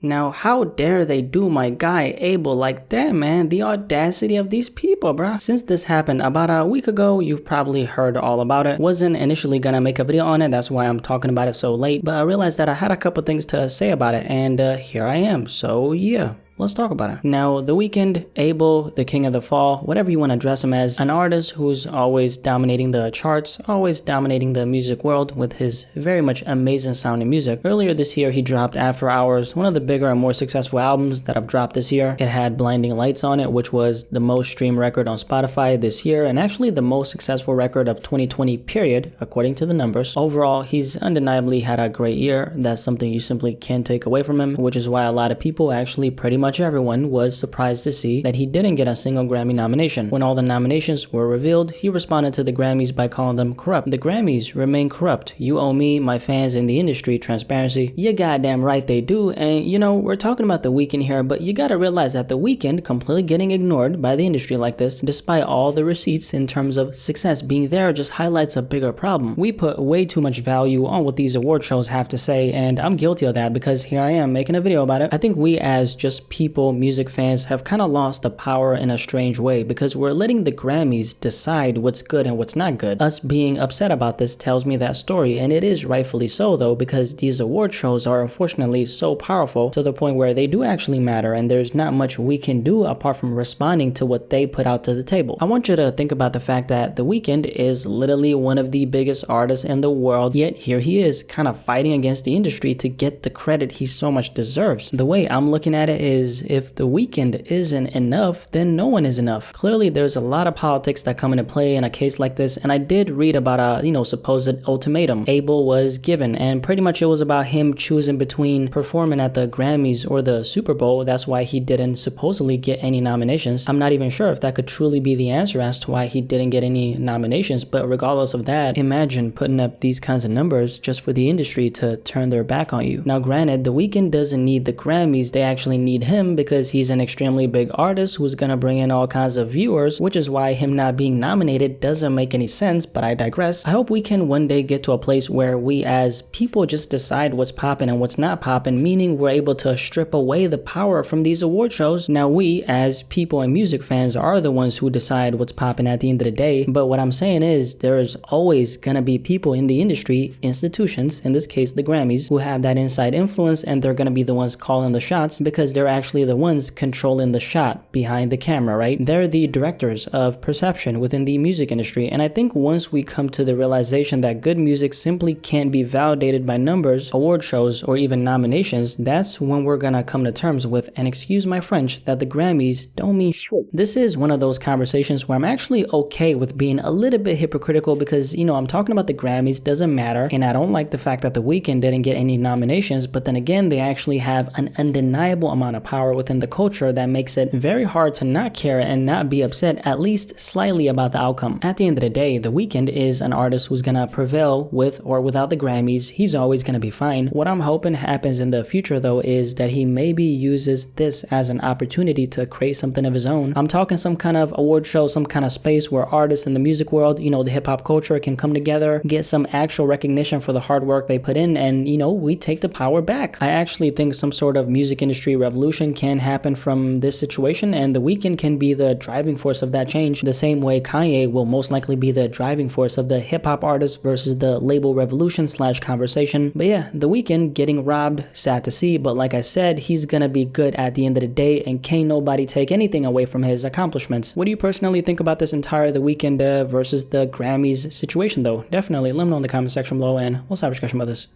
Now, how dare they do my guy Abel like that, man? The audacity of these people, bruh. Since this happened about a week ago, you've probably heard all about it. Wasn't initially gonna make a video on it, that's why I'm talking about it so late, but I realized that I had a couple things to say about it, and here I am, so yeah. Let's talk about it. Now, The Weeknd, Abel, the King of the Fall, whatever you want to address him as, an artist who's always dominating the charts, always dominating the music world with his very much amazing sounding music. Earlier this year, he dropped After Hours, one of the bigger and more successful albums that have dropped this year. It had Blinding Lights on it, which was the most streamed record on Spotify this year, and actually the most successful record of 2020 period, according to the numbers. Overall, he's undeniably had a great year. That's something you simply can't take away from him, which is why a lot of people, actually pretty much everyone, was surprised to see that he didn't get a single Grammy nomination. When all the nominations were revealed, he responded to the Grammys by calling them corrupt. The Grammys remain corrupt. You owe me, my fans, in the industry transparency. You goddamn right they do. And you know, we're talking about The Weeknd here, but you gotta realize that The Weeknd completely getting ignored by the industry like this, despite all the receipts in terms of success being there, just highlights a bigger problem. We put way too much value on what these award shows have to say, and I'm guilty of that because here I am making a video about it. I think we as just people, music fans, have kind of lost the power in a strange way because we're letting the Grammys decide what's good and what's not good. Us being upset about this tells me that story, and it is rightfully so though, because these award shows are unfortunately so powerful to the point where they do actually matter, and there's not much we can do apart from responding to what they put out to the table. I want you to think about the fact that The Weeknd is literally one of the biggest artists in the world, yet here he is kind of fighting against the industry to get the credit he so much deserves. The way I'm looking at it is, if The Weeknd isn't enough, then no one is enough. Clearly, there's a lot of politics that come into play in a case like this, and I did read about a, supposed ultimatum Abel was given, and pretty much it was about him choosing between performing at the Grammys or the Super Bowl. That's why he didn't supposedly get any nominations. I'm not even sure if that could truly be the answer as to why he didn't get any nominations, but regardless of that, imagine putting up these kinds of numbers just for the industry to turn their back on you. Now granted, The Weeknd doesn't need the Grammys, they actually need him because he's an extremely big artist who's gonna bring in all kinds of viewers, which is why him not being nominated doesn't make any sense, but I digress. I hope we can one day get to a place where we as people just decide what's poppin' and what's not poppin', meaning we're able to strip away the power from these award shows. Now we as people and music fans are the ones who decide what's poppin' at the end of the day, but what I'm saying is there's always gonna be people in the industry, institutions, in this case the Grammys, who have that inside influence, and they're gonna be the ones calling the shots because they're actually the ones controlling the shot behind the camera, right? They're the directors of perception within the music industry, and I think once we come to the realization that good music simply can't be validated by numbers, award shows, or even nominations, that's when we're gonna come to terms with, and excuse my French, that the Grammys don't mean shit. This is one of those conversations where I'm actually okay with being a little bit hypocritical because, I'm talking about the Grammys, doesn't matter, and I don't like the fact that The Weeknd didn't get any nominations, but then again, they actually have an undeniable amount of power within the culture that makes it very hard to not care and not be upset at least slightly about the outcome. At the end of the day, The Weeknd is an artist who's gonna prevail with or without the Grammys. He's always gonna be fine. What I'm hoping happens in the future though is that he maybe uses this as an opportunity to create something of his own. I'm talking some kind of award show, some kind of space where artists in the music world, the hip hop culture can come together, get some actual recognition for the hard work they put in, and we take the power back. I actually think some sort of music industry revolution can happen from this situation, and The Weeknd can be the driving force of that change, the same way Kanye will most likely be the driving force of the hip-hop artist versus the label revolution / conversation. But yeah, The Weeknd getting robbed, sad to see, but like I said, he's gonna be good at the end of the day, and can't nobody take anything away from his accomplishments. What do you personally think about this entire The Weeknd versus the Grammys situation though? Definitely let me know in the comment section below, and let's have a discussion about this.